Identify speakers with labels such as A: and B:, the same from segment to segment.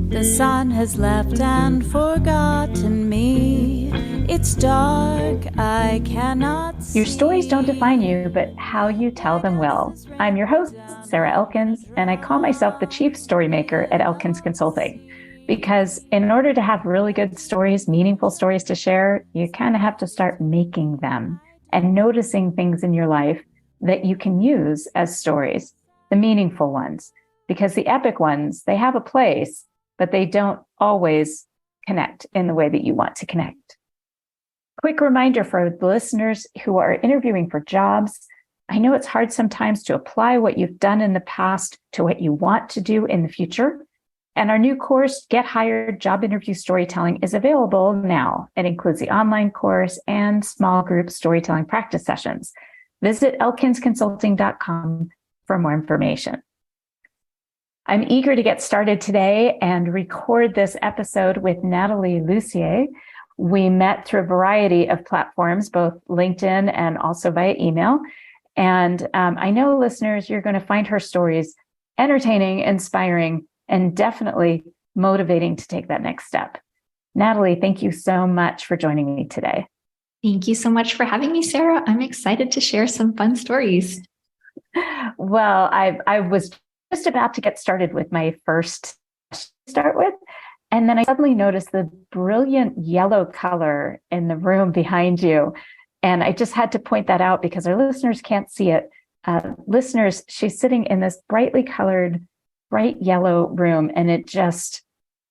A: The sun has left and forgotten me. It's dark, I cannot see.
B: Your stories don't define you, but how you tell them will. I'm your host, Sarah Elkins, and I call myself the Chief Storymaker at Elkins Consulting. Because in order to have really good stories, meaningful stories to share, you kind of have to start making them and noticing things in your life that you can use as stories, the meaningful ones. Because the epic ones, they have a place, but they don't always connect in the way that you want to connect. Quick reminder for the listeners who are interviewing for jobs. I know it's hard sometimes to apply what you've done in the past to what you want to do in the future. And our new course, Get Hired Job Interview Storytelling, is available now. It includes the online course and small group storytelling practice sessions. Visit elkinsconsulting.com for more information. I'm eager to get started today and record this episode with Nathalie Lussier. We met through a variety of platforms, both LinkedIn and also via email. And I know, listeners, you're going to find her stories entertaining, inspiring, and definitely motivating to take that next step. Nathalie, thank you so much for joining me today.
C: Thank you so much for having me, Sarah. I'm excited to share some fun stories.
B: Well, I was just about to get started with my first to start with. And then I suddenly noticed the brilliant yellow color in the room behind you. And I just had to point that out because our listeners can't see it. Listeners, she's sitting in this brightly colored, bright yellow room, and it just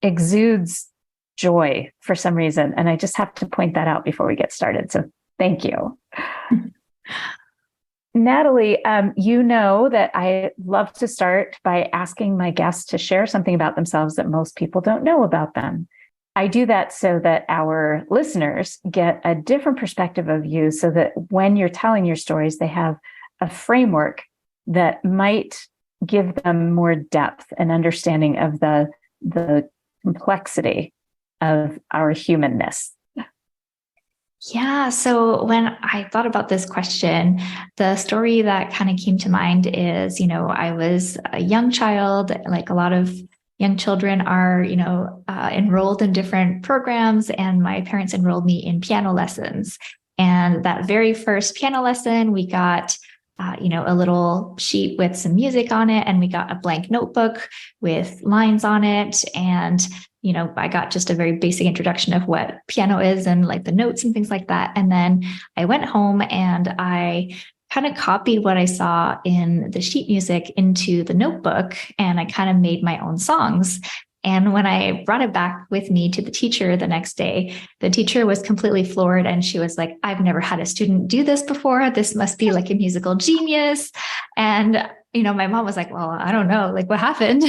B: exudes joy for some reason. And I just have to point that out before we get started. So thank you. Nathalie, you know that I love to start by asking my guests to share something about themselves that most people don't know about them. I do that so that our listeners get a different perspective of you, so that when you're telling your stories, they have a framework that might give them more depth and understanding of the complexity of our humanness.
C: Yeah. So when I thought about this question, the story that kind of came to mind is, I was a young child, like a lot of young children are, enrolled in different programs, and my parents enrolled me in piano lessons. And that very first piano lesson, we got a little sheet with some music on it, and we got a blank notebook with lines on it. And, I got just a very basic introduction of what piano is and like the notes and things like that. And then I went home and I kind of copied what I saw in the sheet music into the notebook, and I kind of made my own songs. And when I brought it back with me to the teacher the next day, the teacher was completely floored. And she was like, I've never had a student do this before. This must be like a musical genius. And, my mom was like, well, I don't know, like what happened?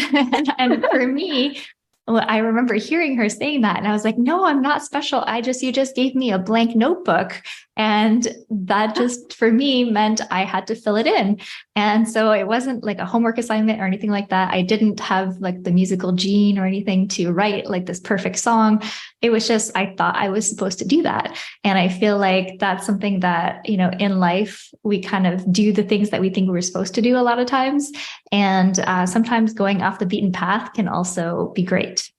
C: and for me, I remember hearing her saying that, and I was like, no, I'm not special. You just gave me a blank notebook. And that just, for me, meant I had to fill it in. And so it wasn't like a homework assignment or anything like that. I didn't have like the musical gene or anything to write like this perfect song. It was just, I thought I was supposed to do that. And I feel like that's something that, in life, we kind of do the things that we think we're supposed to do a lot of times. And sometimes going off the beaten path can also be great.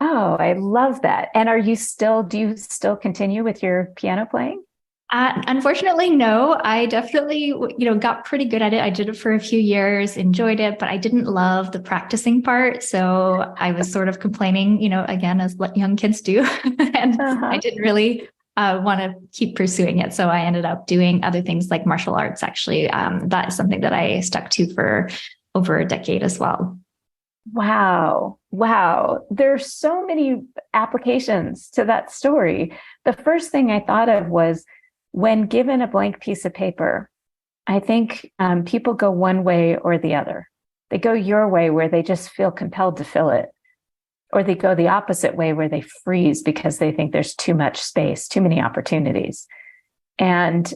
B: Oh, I love that. And do you still continue with your piano playing?
C: Unfortunately, no. I definitely, got pretty good at it. I did it for a few years, enjoyed it, but I didn't love the practicing part. So I was sort of complaining, again, as what young kids do. And I didn't really want to keep pursuing it. So I ended up doing other things like martial arts, actually. That is something that I stuck to for over a decade as well.
B: Wow. There's so many applications to that story. The first thing I thought of was, when given a blank piece of paper, I think people go one way or the other. They go your way, where they just feel compelled to fill it, or they go the opposite way, where they freeze because they think there's too much space, too many opportunities. And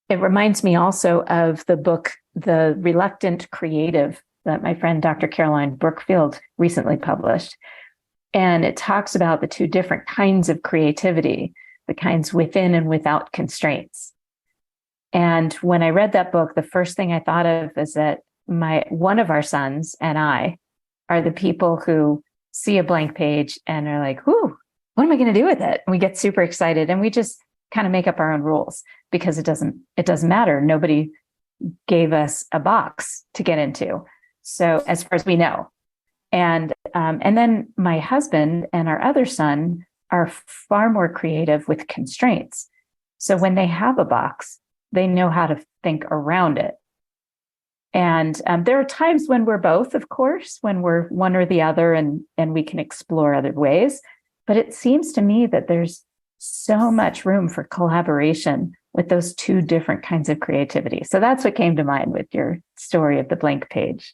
B: it reminds me also of the book, The Reluctant Creative, that my friend Dr. Caroline Brookfield recently published. And it talks about the two different kinds of creativity, the kinds within and without constraints. And when I read that book, the first thing I thought of is that one of our sons and I are the people who see a blank page and are like, "Whoo, what am I going to do with it?" And we get super excited, and we just kind of make up our own rules because it doesn't matter. Nobody gave us a box to get into, so as far as we know. And then my husband and our other son are far more creative with constraints. So when they have a box, they know how to think around it. And there are times when we're both, of course, when we're one or the other, and we can explore other ways. But it seems to me that there's so much room for collaboration with those two different kinds of creativity. So that's what came to mind with your story of the blank page.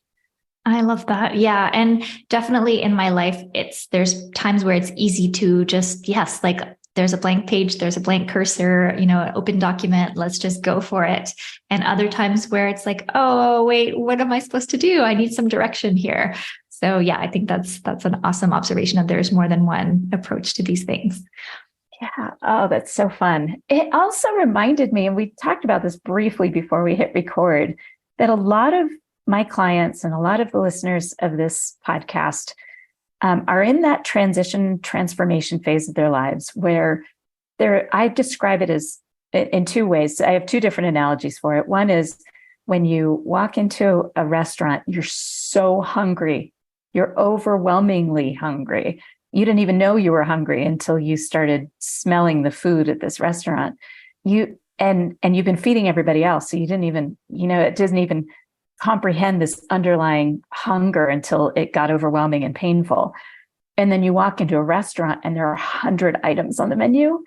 C: I love that. Yeah. And definitely in my life, there's times where it's easy to just, yes, like there's a blank page, there's a blank cursor, an open document, let's just go for it. And other times where it's like, oh, wait, what am I supposed to do? I need some direction here. So yeah, I think that's an awesome observation of there's more than one approach to these things.
B: Yeah. Oh, that's so fun. It also reminded me, and we talked about this briefly before we hit record, that a lot of my clients and a lot of the listeners of this podcast are in that transformation phase of their lives where I describe it as in two ways. I have two different analogies for it. One is when you walk into a restaurant, you're so hungry, you're overwhelmingly hungry. You didn't even know you were hungry until you started smelling the food at this restaurant. And you've been feeding everybody else. So you didn't even, it doesn't even comprehend this underlying hunger until it got overwhelming and painful. And then you walk into a restaurant and there are 100 items on the menu.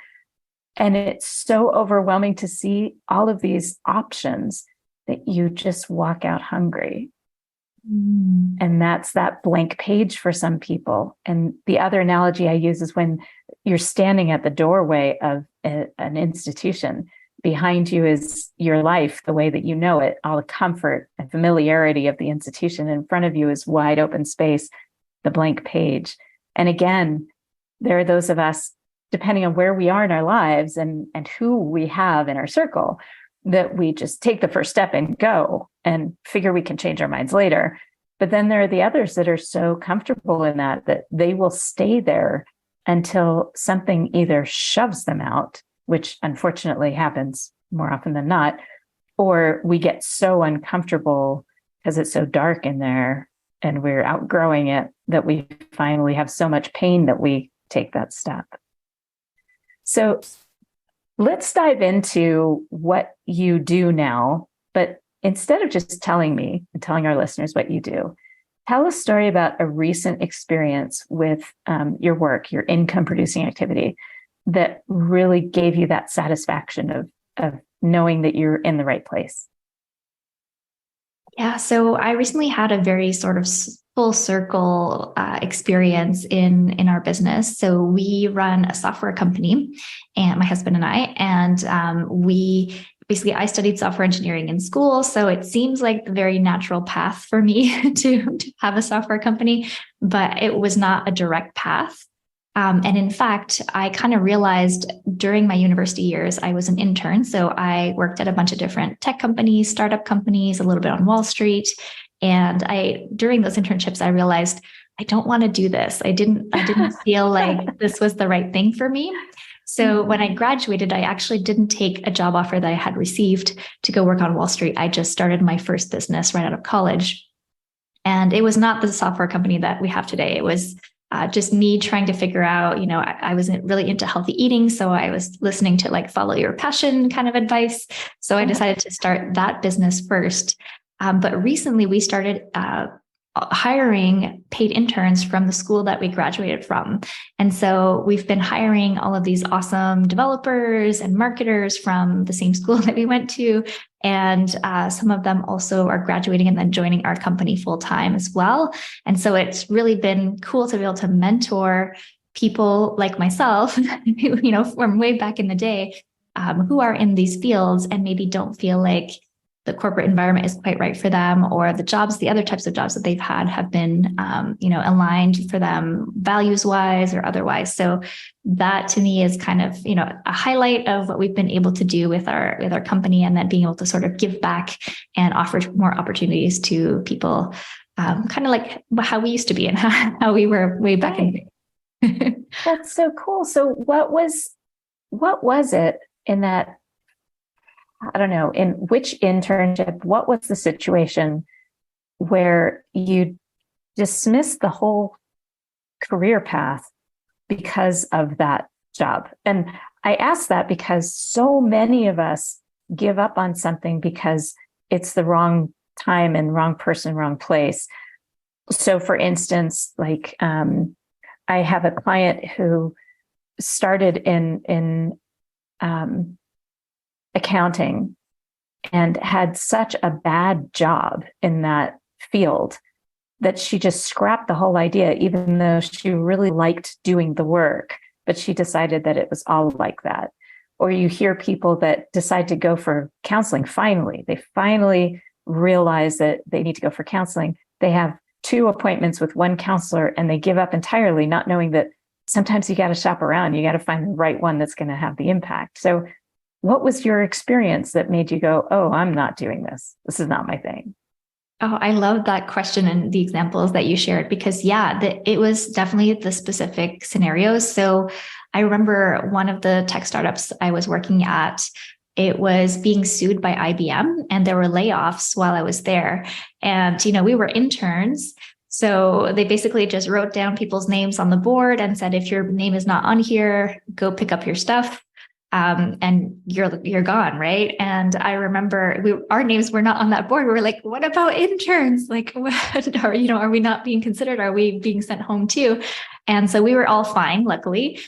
B: And it's so overwhelming to see all of these options that you just walk out hungry. And that's that blank page for some people. And the other analogy I use is when you're standing at the doorway of an institution. Behind you is your life, the way that you know it, all the comfort and familiarity of the institution. In front of you is wide open space, the blank page. And again, there are those of us, depending on where we are in our lives and who we have in our circle, that we just take the first step and go and figure we can change our minds later. But then there are the others that are so comfortable in that they will stay there until something either shoves them out, which unfortunately happens more often than not, or we get so uncomfortable because it's so dark in there and we're outgrowing it that we finally have so much pain that we take that step. So let's dive into what you do now, but instead of just telling me and telling our listeners what you do, tell a story about a recent experience with your work, your income producing activity, that really gave you that satisfaction of knowing that you're in the right place.
C: Yeah, so I recently had a very sort of full circle experience in our business. So we run a software company, and my husband and I, and I studied software engineering in school. So it seems like the very natural path for me to have a software company, but it was not a direct path. And in fact, I kind of realized during my university years, I was an intern. So I worked at a bunch of different tech companies, startup companies, a little bit on Wall Street. And during those internships, I realized I don't want to do this. I didn't feel like this was the right thing for me. So when I graduated, I actually didn't take a job offer that I had received to go work on Wall Street. I just started my first business right out of college. And it was not the software company that we have today. It was just me trying to figure out, I wasn't really into healthy eating. So I was listening to follow your passion kind of advice. So I decided to start that business first. But recently we started hiring paid interns from the school that we graduated from. And so we've been hiring all of these awesome developers and marketers from the same school that we went to. And some of them also are graduating and then joining our company full time as well. And so it's really been cool to be able to mentor people like myself, from way back in the day, who are in these fields and maybe don't feel like the corporate environment is quite right for them, or the other types of jobs that they've had have been, aligned for them values wise or otherwise. So that to me is kind of, a highlight of what we've been able to do with our company, and then being able to sort of give back and offer more opportunities to people, kind of like how we used to be and how we were way back in the day.
B: That's so cool. So what was it in that, I don't know, in which internship, what was the situation where you dismissed the whole career path because of that job? And I ask that because so many of us give up on something because it's the wrong time and wrong person, wrong place. So for instance, like, I have a client who started in accounting and had such a bad job in that field that she just scrapped the whole idea, even though she really liked doing the work, but she decided that it was all like that. Or you hear people that decide to go for counseling. They finally realize that they need to go for counseling. They have 2 appointments with one counselor and they give up entirely, not knowing that sometimes you got to shop around. You got to find the right one that's going to have the impact. So what was your experience that made you go, oh, I'm not doing this. This is not my thing?
C: Oh, I love that question and the examples that you shared, because it was definitely the specific scenarios. So I remember one of the tech startups I was working at, it was being sued by IBM, and there were layoffs while I was there. And, we were interns. So they basically just wrote down people's names on the board and said, if your name is not on here, go pick up your stuff. And you're gone, right? And I remember our names were not on that board. We were like, what about interns? Like, what are we not being considered? Are we being sent home too? And so we were all fine. Luckily,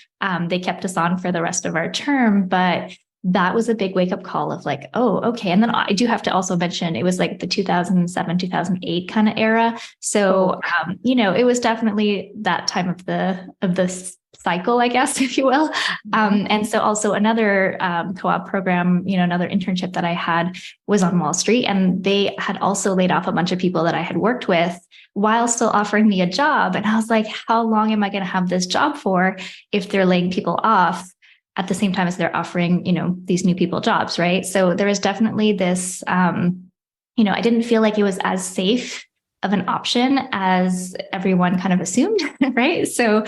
C: they kept us on for the rest of our term, but that was a big wake up call of like, oh, okay. And then I do have to also mention, it was like the 2007, 2008 kind of era. So, it was definitely that time of the cycle, I guess, if you will. And so also another co-op program, another internship that I had was on Wall Street, and they had also laid off a bunch of people that I had worked with while still offering me a job. And I was like, how long am I going to have this job for if they're laying people off at the same time as they're offering, these new people jobs, right? So there was definitely this, I didn't feel like it was as safe of an option as everyone kind of assumed, right? So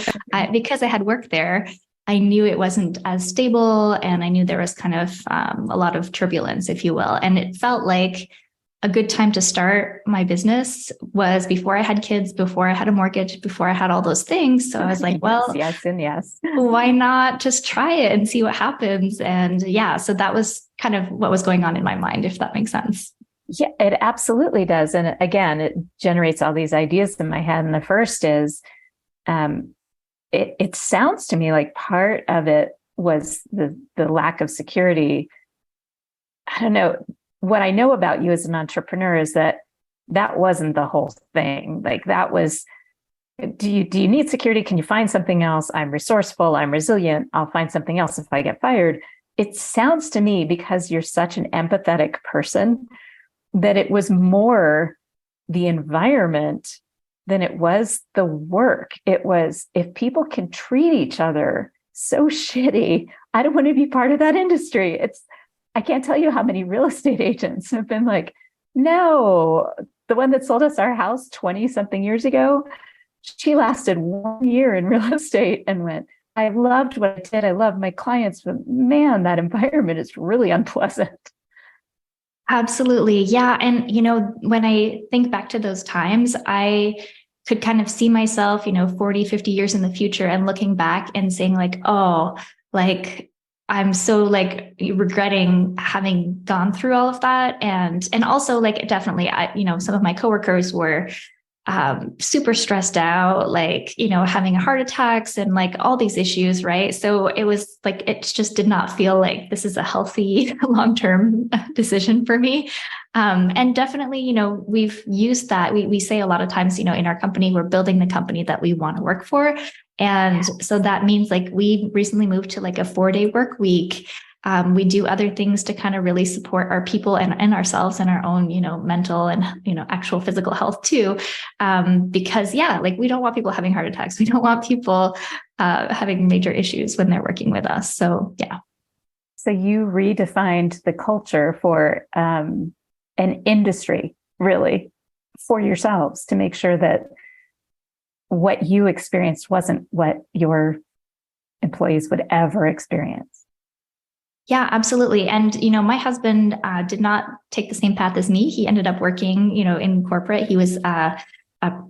C: because I had worked there, I knew it wasn't as stable, and I knew there was kind of a lot of turbulence, if you will. And it felt like a good time to start my business was before I had kids, before I had a mortgage, before I had all those things. So I was like, well,
B: yes, and yes.
C: Why not just try it and see what happens? And so that was kind of what was going on in my mind, if that makes sense.
B: Yeah, it absolutely does. And again, it generates all these ideas in my head. And the first is, it sounds to me like part of it was the lack of security. I don't know. What I know about you as an entrepreneur is that wasn't the whole thing. Like that was, do you need security? Can you find something else? I'm resourceful. I'm resilient. I'll find something else if I get fired. It sounds to me, because you're such an empathetic person, that it was more the environment than it was the work. It was, if people can treat each other so shitty, I don't want to be part of that industry. I can't tell you how many real estate agents have been like, no, the one that sold us our house 20 something years ago, she lasted 1 year in real estate and went, I loved what I did. I love my clients, but man, that environment is really unpleasant.
C: Absolutely. Yeah. And, when I think back to those times, I could kind of see myself, 40, 50 years in the future and looking back and saying like, oh, like, I'm so like regretting having gone through all of that. And also like, definitely, some of my coworkers were super stressed out, like, having heart attacks and like all these issues. Right. So it was like, it just did not feel like this is a healthy long-term decision for me. And definitely, we've used that. We say a lot of times, in our company, we're building the company that we want to work for. And so that means like we recently moved to like a 4-day work week. We do other things to kind of really support our people and ourselves and our own, mental and, actual physical health too. Because like we don't want people having heart attacks. We don't want people having major issues when they're working with us. So, yeah.
B: So you redefined the culture for an industry, really, for yourselves to make sure that what you experienced wasn't what your employees would ever experience.
C: Yeah, absolutely. And, my husband did not take the same path as me. He ended up working, in corporate. He was, what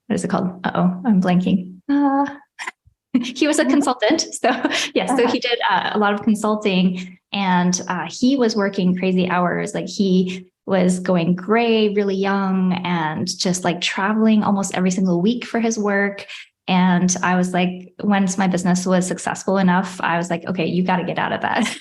C: is it called? I'm blanking. He was a consultant. So yes, so he did a lot of consulting, and he was working crazy hours. Like he was going gray really young and just like traveling almost every single week for his work. And I was like, once my business was successful enough, I was like, okay, you got to get out of that.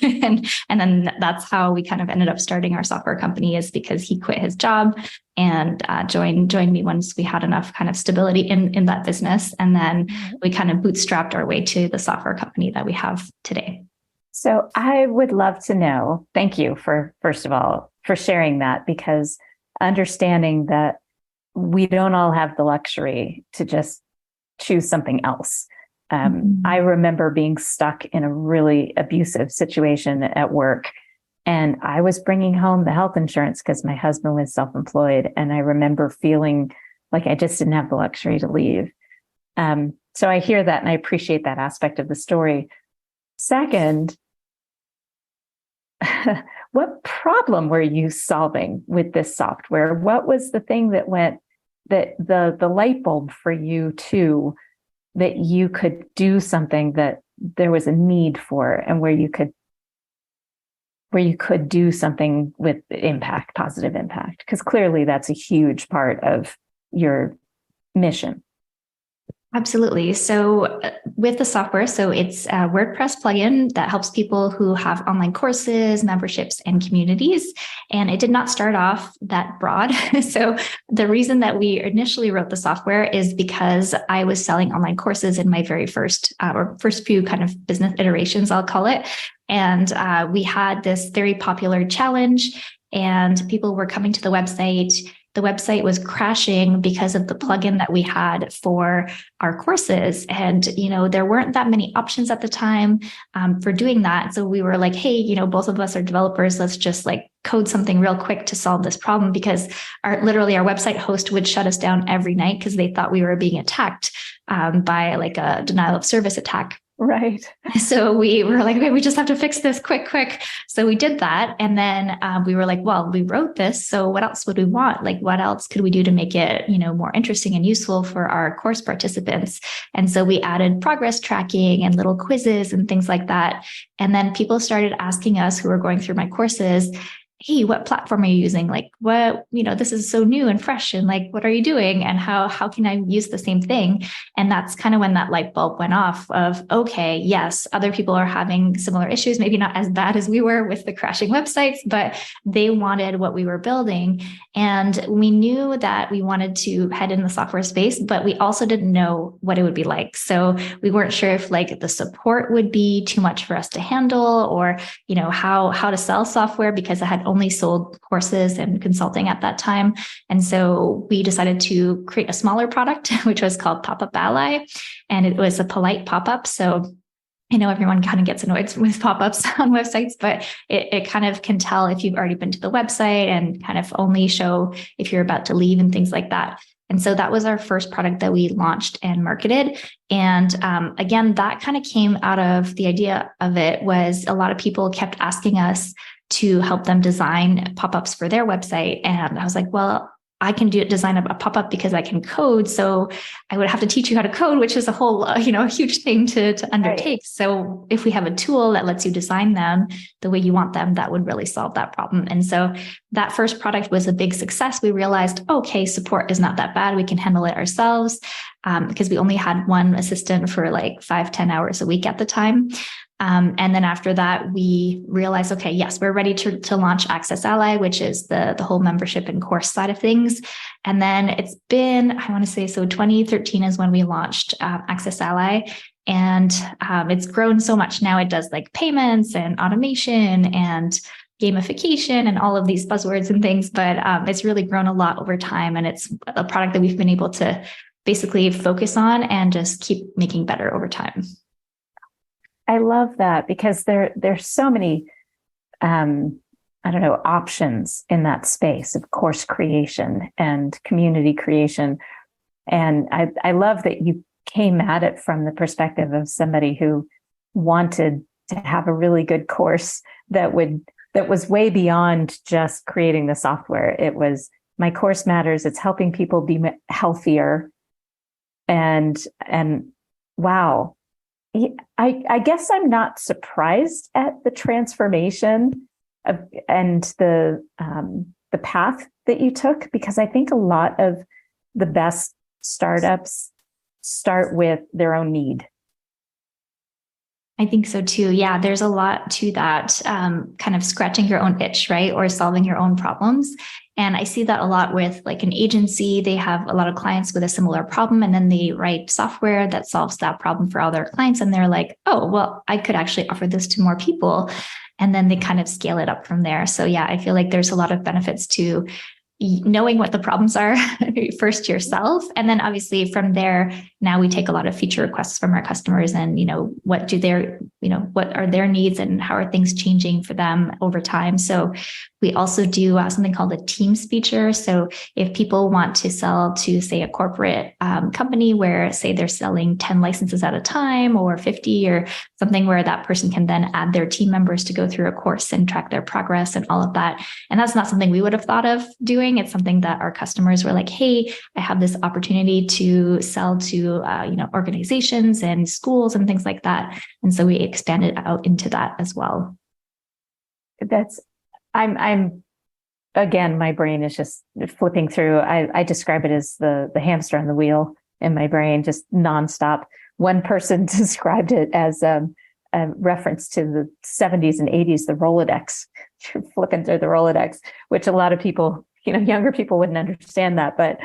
C: and then that's how we kind of ended up starting our software company, is because he quit his job and joined me once we had enough kind of stability in that business. And then we kind of bootstrapped our way to the software company that we have today.
B: So I would love to know, thank you for, first of all, for sharing that, because understanding that we don't all have the luxury to just choose something else. I remember being stuck in a really abusive situation at work, and I was bringing home the health insurance because my husband was self-employed. And I remember feeling like I just didn't have the luxury to leave. So I hear that and I appreciate that aspect of the story. Second, what problem were you solving with this software? What was the thing that went, that the light bulb for you too, that you could do something that there was a need for, and where you could do something with impact, positive impact? Because clearly that's a huge part of your mission.
C: Absolutely. So with the software, so it's a WordPress plugin that helps people who have online courses, memberships, and communities. And it did not start off that broad. So the reason that we initially wrote the software is because I was selling online courses in my very first few kind of business iterations, I'll call it. And we had this very popular challenge, and people were coming to the website. The website was crashing because of the plugin that we had for our courses. And, there weren't that many options at the time for doing that. So we were like, hey, both of us are developers. Let's just like code something real quick to solve this problem, because our website host would shut us down every night because they thought we were being attacked by like a denial of service attack.
B: Right.
C: So we were like, okay, we just have to fix this quick. So we did that. And then we were like, well, we wrote this. So what else would we want? Like, what else could we do to make it, more interesting and useful for our course participants? And so we added progress tracking and little quizzes and things like that. And then people started asking us, who were going through my courses, hey, what platform are you using? Like, what, this is so new and fresh, and like, what are you doing? And how can I use the same thing? And that's kind of when that light bulb went off of, okay, yes, other people are having similar issues, maybe not as bad as we were with the crashing websites, but they wanted what we were building. And we knew that we wanted to head in the software space, but we also didn't know what it would be like. So we weren't sure if like the support would be too much for us to handle, or, how to sell software, because I had only sold courses and consulting at that time. And so we decided to create a smaller product, which was called Pop-Up Ally. And it was a polite pop-up. So I know everyone kind of gets annoyed with pop-ups on websites, but it kind of can tell if you've already been to the website, and kind of only show if you're about to leave and things like that. And so that was our first product that we launched and marketed. And again, that kind of came out of the idea of it was a lot of people kept asking us to help them design pop-ups for their website. And I was like, well, I can design a pop-up because I can code. So I would have to teach you how to code, which is a whole, a huge thing to undertake. Right. So if we have a tool that lets you design them the way you want them, that would really solve that problem. And so that first product was a big success. We realized, okay, support is not that bad. We can handle it ourselves, because we only had one assistant for like 5-10 hours a week at the time. And then after that, we realized, okay, yes, we're ready to launch Access Ally, which is the whole membership and course side of things. And then it's been, I want to say, so 2013 is when we launched Access Ally. And it's grown so much now. It does like payments and automation and gamification and all of these buzzwords and things, but it's really grown a lot over time. And it's a product that we've been able to basically focus on and just keep making better over time.
B: I love that because there's so many, options in that space of course creation and community creation. And I love that you came at it from the perspective of somebody who wanted to have a really good course that was way beyond just creating the software. It was, my course matters. It's helping people be healthier. And wow, I guess I'm not surprised at the transformation and the path that you took, because I think a lot of the best startups start with their own need.
C: I think so too. Yeah, there's a lot to that, kind of scratching your own itch, right? Or solving your own problems. And I see that a lot with like an agency. They have a lot of clients with a similar problem, and then they write software that solves that problem for all their clients. And they're like, oh, well, I could actually offer this to more people. And then they kind of scale it up from there. So yeah, I feel like there's a lot of benefits to knowing what the problems are first yourself. And then obviously from there, now we take a lot of feature requests from our customers and, what are their needs and how are things changing for them over time. So we also do something called a Teams feature. So if people want to sell to, say, a corporate company where, say, they're selling 10 licenses at a time or 50 or something, where that person can then add their team members to go through a course and track their progress and all of that. And that's not something we would have thought of doing. It's something that our customers were like, hey, I have this opportunity to sell to organizations and schools and things like that. And so we expanded out into that as well.
B: I'm again, my brain is just flipping through. I describe it as the hamster on the wheel in my brain, just nonstop. One person described it as a reference to the 70s and 80s, the Rolodex. You're flipping through the Rolodex, which a lot of people, younger people wouldn't understand that. But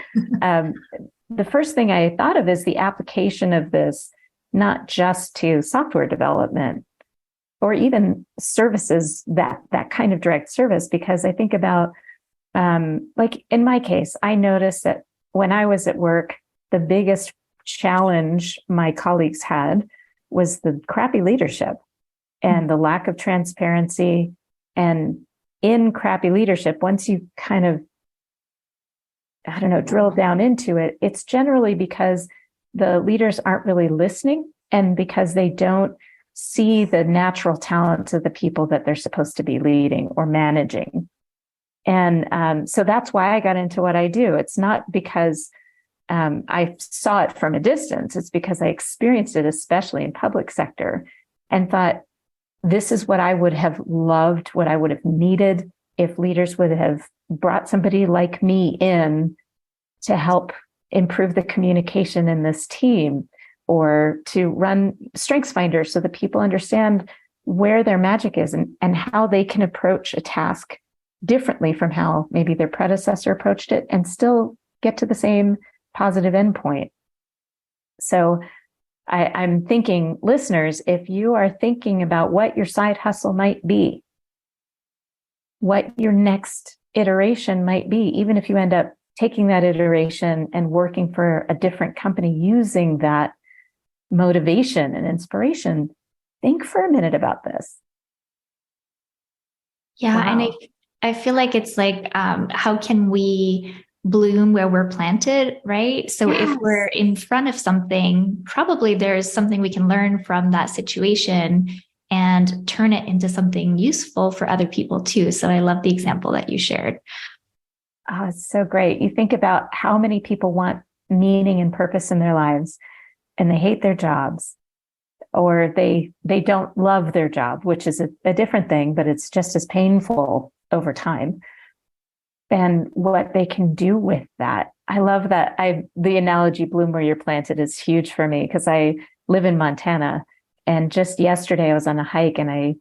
B: the first thing I thought of is the application of this, not just to software development or even services, that kind of direct service, because I think about, like in my case, I noticed that when I was at work, the biggest challenge my colleagues had was the crappy leadership and the lack of transparency. And in crappy leadership, once you kind of, drill down into it, it's generally because the leaders aren't really listening and because they don't see the natural talents of the people that they're supposed to be leading or managing. And so that's why I got into what I do. It's not because I saw it from a distance. It's because I experienced it, especially in public sector, and thought, this is what I would have loved, what I would have needed if leaders would have brought somebody like me in to help improve the communication in this team, or to run Strengths Finder so that people understand where their magic is and how they can approach a task differently from how maybe their predecessor approached it and still get to the same positive endpoint. So I'm thinking, listeners, if you are thinking about what your side hustle might be, what your next iteration might be, even if you end up taking that iteration and working for a different company using that motivation and inspiration, think for a minute about this.
C: Yeah.
B: Wow.
C: And I feel like it's like, how can we bloom where we're planted, right? So
B: Yes.
C: If we're in front of something, probably there's something we can learn from that situation and turn it into something useful for other people too. So I love the example that you shared.
B: Oh, it's so great. You think about how many people want meaning and purpose in their lives, and they hate their jobs, or they don't love their job, which is a different thing, but it's just as painful over time. And what they can do with that. I love that. The analogy bloom where you're planted is huge for me, because I live in Montana, and just yesterday I was on a hike, and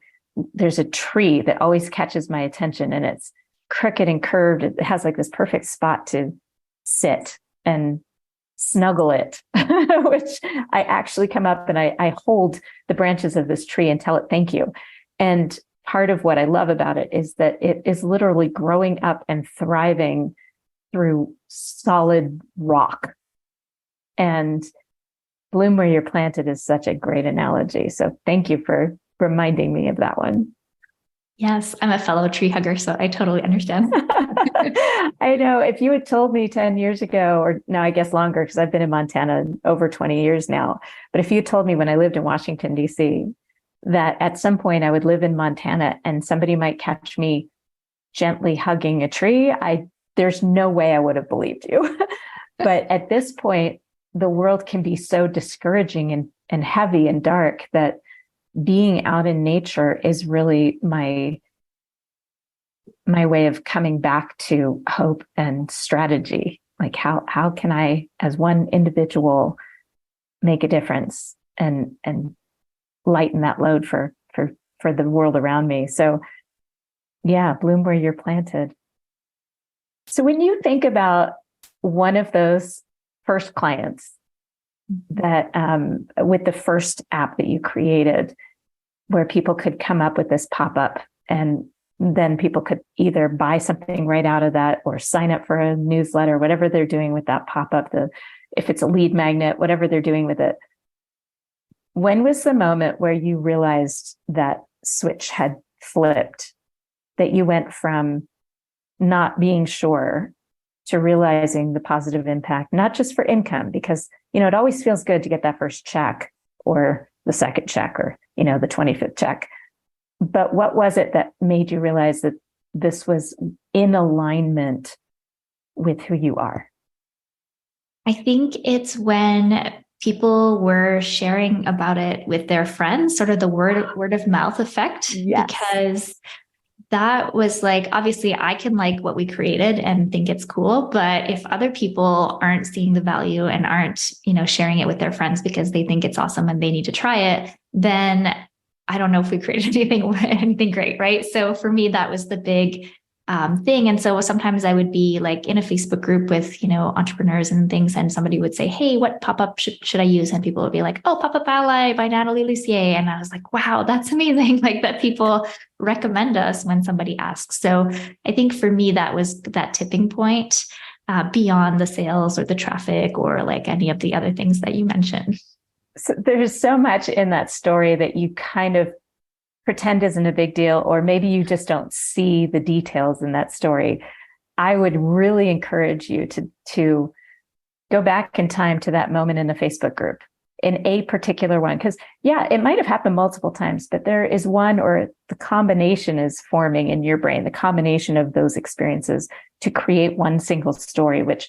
B: there's a tree that always catches my attention, and it's crooked and curved. It has like this perfect spot to sit and snuggle it, which I actually come up and I hold the branches of this tree and tell it thank you. And part of what I love about it is that it is literally growing up and thriving through solid rock. And bloom where you're planted is such a great analogy. So thank you for reminding me of that one.
C: Yes, I'm a fellow tree hugger, so I totally understand.
B: I know if you had told me 10 years ago, or now I guess longer, because I've been in Montana over 20 years now, but if you had told me when I lived in Washington, D.C., that at some point I would live in Montana and somebody might catch me gently hugging a tree, there's no way I would have believed you. But at this point, the world can be so discouraging and heavy and dark that being out in nature is really my way of coming back to hope and strategy. Like how can I, as one individual, make a difference and lighten that load for the world around me. So yeah, bloom where you're planted. So when you think about one of those first clients that with the first app that you created, where people could come up with this pop-up and then people could either buy something right out of that or sign up for a newsletter, whatever they're doing with that pop-up, if it's a lead magnet, whatever they're doing with it. When was the moment where you realized that switch had flipped, that you went from not being sure to realizing the positive impact, not just for income, because, it always feels good to get that first check or the second check or, the 25th check. But what was it that made you realize that this was in alignment with who you are?
C: I think it's when people were sharing about it with their friends, sort of the word of mouth effect.
B: Yes.
C: Because that was like, obviously I can like what we created and think it's cool, but if other people aren't seeing the value and aren't, sharing it with their friends because they think it's awesome and they need to try it, then I don't know if we created anything great, right? So for me, that was the big thing. And so sometimes I would be like in a Facebook group with, entrepreneurs and things, and somebody would say, hey, what pop-up should I use? And people would be like, oh, Pop-Up Ally by Nathalie Lussier. And I was like, wow, that's amazing. Like that people recommend us when somebody asks. So I think for me, that was that tipping point beyond the sales or the traffic or like any of the other things that you mentioned.
B: So there's so much in that story that you kind of pretend isn't a big deal, or maybe you just don't see the details in that story. I would really encourage you to go back in time to that moment in the Facebook group, in a particular one, because it might have happened multiple times, but there is one, or the combination is forming in your brain, the combination of those experiences to create one single story, which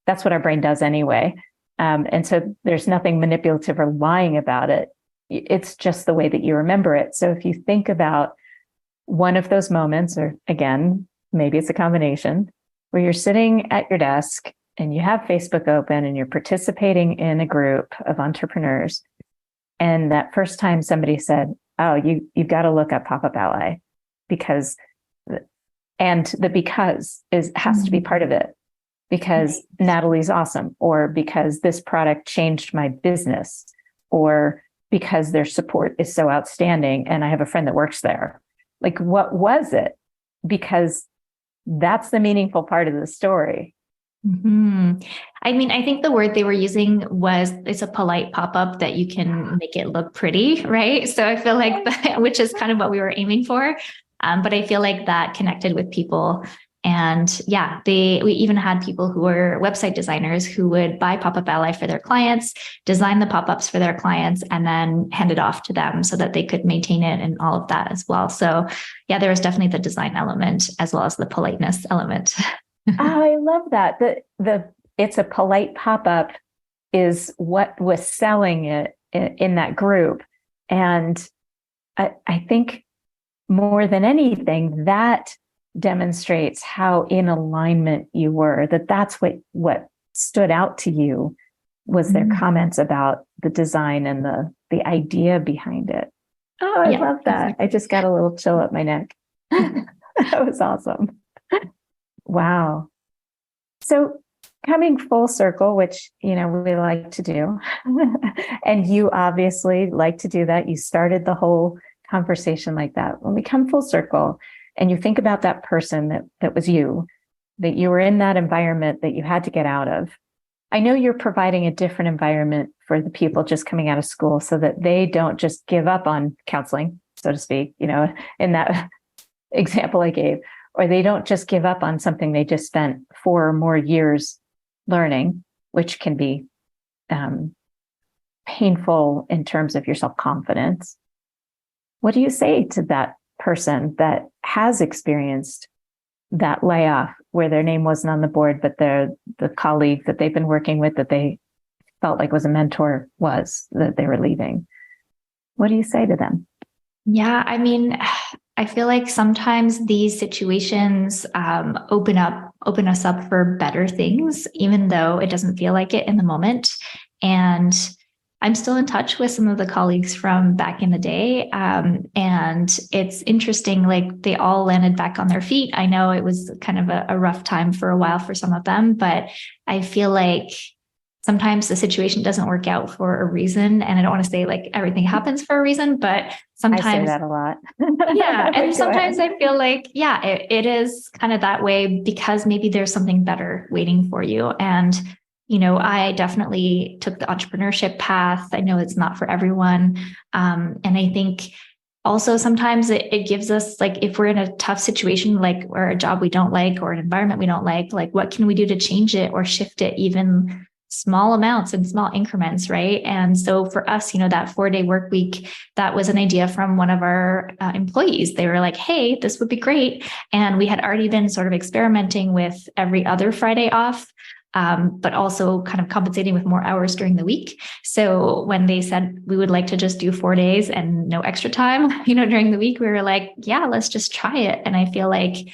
B: that's what our brain does anyway. And so there's nothing manipulative or lying about it. It's just the way that you remember it. So if you think about one of those moments, or again, maybe it's a combination, where you're sitting at your desk and you have Facebook open and you're participating in a group of entrepreneurs. And that first time somebody said, oh, you've got to look up Pop-Up Ally because has to be part of it, because Nathalie's awesome, or because this product changed my business, or because their support is so outstanding and I have a friend that works there. Like, what was it? Because that's the meaningful part of the story.
C: Mm-hmm. I mean, I think the word they were using was, it's a polite pop-up that you can make it look pretty, right? So I feel like that, which is kind of what we were aiming for. But I feel like that connected with people. And we even had people who were website designers who would buy Pop-Up Ally for their clients, design the pop-ups for their clients, and then hand it off to them so that they could maintain it and all of that as well. So there was definitely the design element as well as the politeness element.
B: Oh, I love that. It's a polite pop-up is what was selling it in that group. And I think more than anything, that demonstrates how in alignment you were, that's what stood out to you was their comments about the design and the idea behind it. Oh, I love that. Exactly. I just got a little chill up my neck. That was awesome. Wow. So coming full circle, which, we like to do, and you obviously like to do that. You started the whole conversation like that. When we come full circle and you think about that person that was you, that you were in that environment that you had to get out of. I know you're providing a different environment for the people just coming out of school so that they don't just give up on counseling, so to speak, in that example I gave, or they don't just give up on something they just spent 4 or more years learning, which can be painful in terms of your self-confidence. What do you say to that person that has experienced that layoff where their name wasn't on the board, but the colleague that they've been working with that they felt like was a mentor that they were leaving? What do you say to them?
C: Yeah, I mean, I feel like sometimes these situations open us up for better things, even though it doesn't feel like it in the moment. And I'm still in touch with some of the colleagues from back in the day. And it's interesting, like they all landed back on their feet. I know it was kind of a rough time for a while for some of them, but I feel like sometimes the situation doesn't work out for a reason. And I don't want to say like everything happens for a reason, but sometimes
B: I say that a lot.
C: Yeah. And sometimes I feel like, yeah, it is kind of that way because maybe there's something better waiting for you. And, I definitely took the entrepreneurship path. I know it's not for everyone. And I think also sometimes it gives us, like, if we're in a tough situation, like, or a job we don't like, or an environment we don't like, what can we do to change it or shift it even small amounts and small increments, right? And so for us, that 4-day work week, that was an idea from one of our employees. They were like, hey, this would be great. And we had already been sort of experimenting with every other Friday off, but also kind of compensating with more hours during the week. So when they said we would like to just do 4 days and no extra time, during the week, we were like, yeah, let's just try it. And I feel like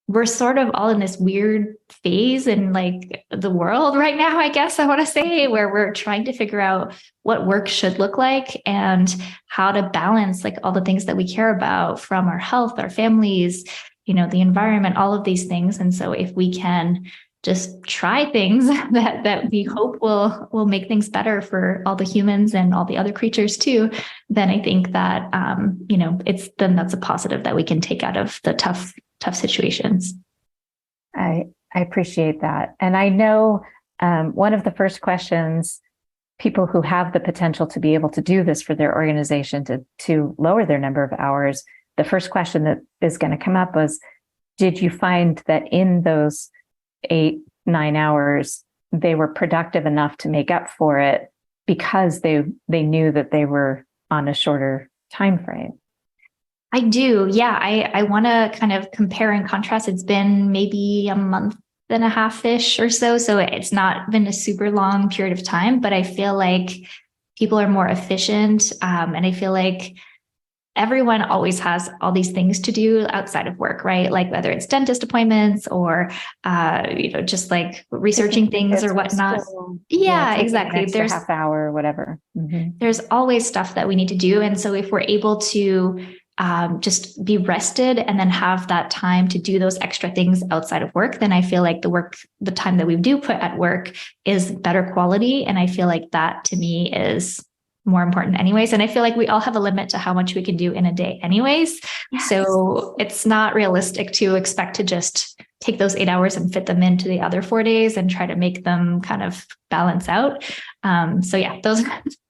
C: we're sort of all in this weird phase in like the world right now, I guess I want to say, where we're trying to figure out what work should look like and how to balance like all the things that we care about, from our health, our families, the environment, all of these things. And so if we can just try things that we hope will make things better for all the humans and all the other creatures too, then I think that, that's a positive that we can take out of the tough situations.
B: I appreciate that. And I know one of the first questions people who have the potential to be able to do this for their organization to lower their number of hours, the first question that is going to come up was, did you find that in those 8-9 hours, they were productive enough to make up for it because they knew that they were on a shorter time frame?
C: I do. Yeah. I want to kind of compare and contrast. It's been maybe a month and a half-ish or so. So it's not been a super long period of time, but I feel like people are more efficient. And I feel like everyone always has all these things to do outside of work, right? Like whether it's dentist appointments or, just like researching things or whatnot. Yeah, exactly.
B: There's a half hour or whatever. Mm-hmm.
C: There's always stuff that we need to do. And so if we're able to just be rested and then have that time to do those extra things outside of work, then I feel like the time that we do put at work is better quality. And I feel like that to me is more important anyways. And I feel like we all have a limit to how much we can do in a day anyways. Yes. So it's not realistic to expect to just take those 8 hours and fit them into the other 4 days and try to make them kind of balance out. So yeah, those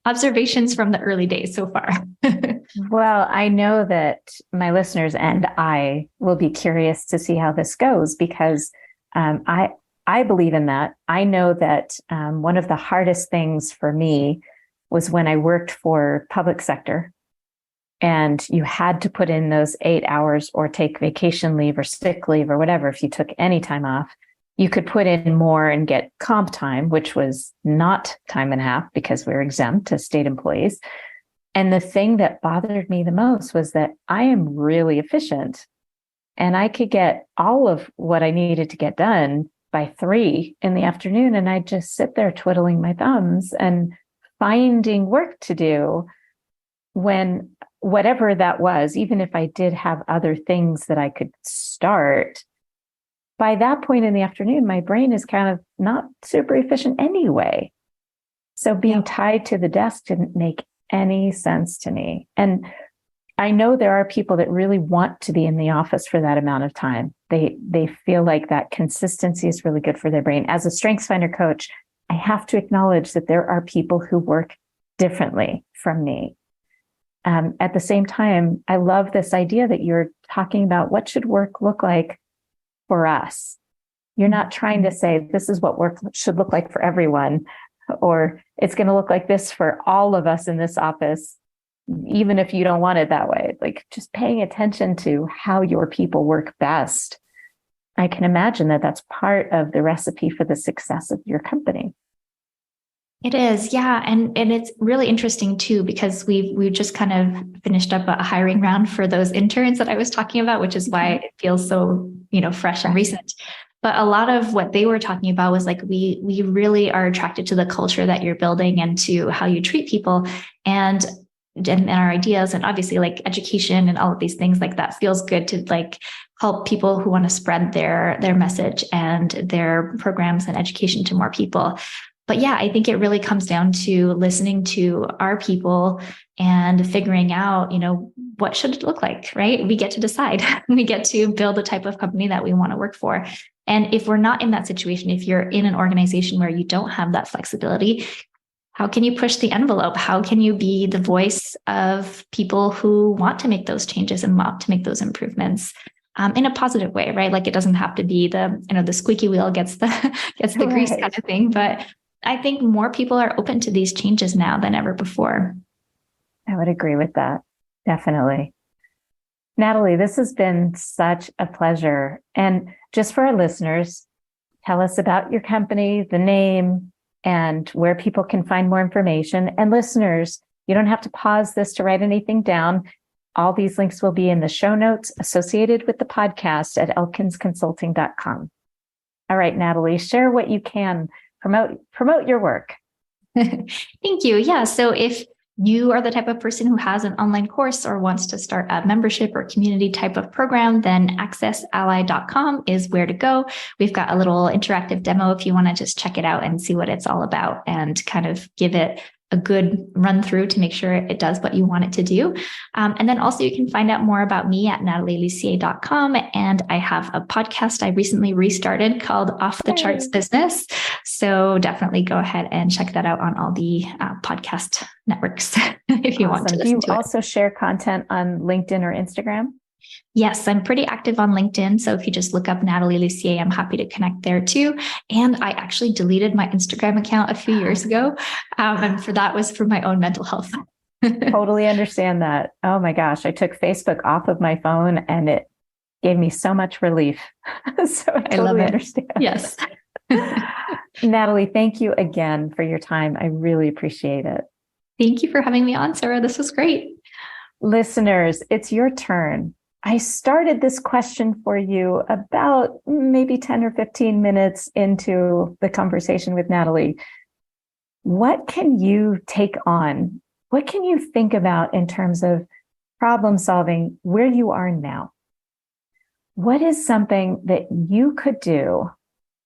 C: observations from the early days so far.
B: Well, I know that my listeners and I will be curious to see how this goes because I believe in that. I know that one of the hardest things for me was when I worked for public sector and you had to put in those 8 hours or take vacation leave or sick leave or whatever. If you took any time off, you could put in more and get comp time, which was not time and a half because we're exempt as state employees. And the thing that bothered me the most was that I am really efficient and I could get all of what I needed to get done by 3 p.m. And I'd just sit there twiddling my thumbs and finding work to do when whatever that was, even if I did have other things that I could start, by that point in the afternoon, my brain is kind of not super efficient anyway. So being tied to the desk didn't make any sense to me. And I know there are people that really want to be in the office for that amount of time. They feel like that consistency is really good for their brain. As a StrengthsFinder coach, I have to acknowledge that there are people who work differently from me. At the same time, I love this idea that you're talking about what should work look like for us. You're not trying to say this is what work should look like for everyone, or it's going to look like this for all of us in this office, even if you don't want it that way. Like just paying attention to how your people work best. I can imagine that that's part of the recipe for the success of your company.
C: It is, yeah. And it's really interesting too, because we've just kind of finished up a hiring round for those interns that I was talking about, which is why it feels so, fresh and recent. But a lot of what they were talking about was like, we really are attracted to the culture that you're building and to how you treat people and our ideas. And obviously like education and all of these things like that feels good to like help people who want to spread their message and their programs and education to more people. But yeah, I think it really comes down to listening to our people and figuring out, what should it look like, right? We get to decide. We get to build the type of company that we want to work for. And if we're not in that situation, if you're in an organization where you don't have that flexibility, how can you push the envelope? How can you be the voice of people who want to make those changes and want to make those improvements? In a positive way, right? Like it doesn't have to be the squeaky wheel gets the grease kind of thing, but I think more people are open to these changes now than ever before.
B: I would agree with that. Definitely. Nathalie, this has been such a pleasure. And just for our listeners, tell us about your company, the name, and where people can find more information. And listeners, you don't have to pause this to write anything down. All these links will be in the show notes associated with the podcast at elkinsconsulting.com. All right, Nathalie, share what you can. Promote your work.
C: Thank you. Yeah. So if you are the type of person who has an online course or wants to start a membership or community type of program, then accessally.com is where to go. We've got a little interactive demo if you want to just check it out and see what it's all about and kind of give it a good run through to make sure it does what you want it to do. And then also you can find out more about me at natalielussier.com. And I have a podcast I recently restarted called Off the Charts Business. So definitely go ahead and check that out on all the podcast networks if you want to listen to it.
B: Do you also share content on LinkedIn or Instagram?
C: Yes, I'm pretty active on LinkedIn. So if you just look up Nathalie Lussier, I'm happy to connect there too. And I actually deleted my Instagram account a few years ago. And for that was for my own mental health.
B: Totally understand that. Oh my gosh. I took Facebook off of my phone and it gave me so much relief. So I totally understand.
C: Yes.
B: Nathalie, thank you again for your time. I really appreciate it.
C: Thank you for having me on, Sarah. This was great.
B: Listeners, it's your turn. I started this question for you about maybe 10 or 15 minutes into the conversation with Nathalie. What can you take on? What can you think about in terms of problem solving where you are now? What is something that you could do,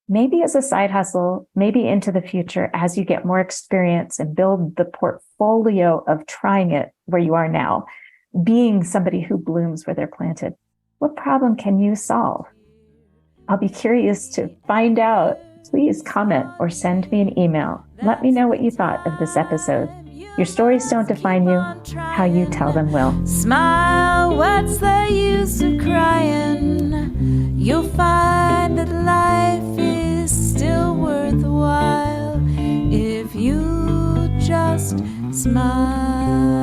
B: maybe as a side hustle, maybe into the future as you get more experience and build the portfolio of trying it where you are now? Being somebody who blooms where they're planted. What problem can you solve? I'll be curious to find out. Please comment or send me an email. Let me know what you thought of this episode. Your stories don't define you. How you tell them will.
A: Smile, what's the use of crying? You'll find that life is still worthwhile if you just smile.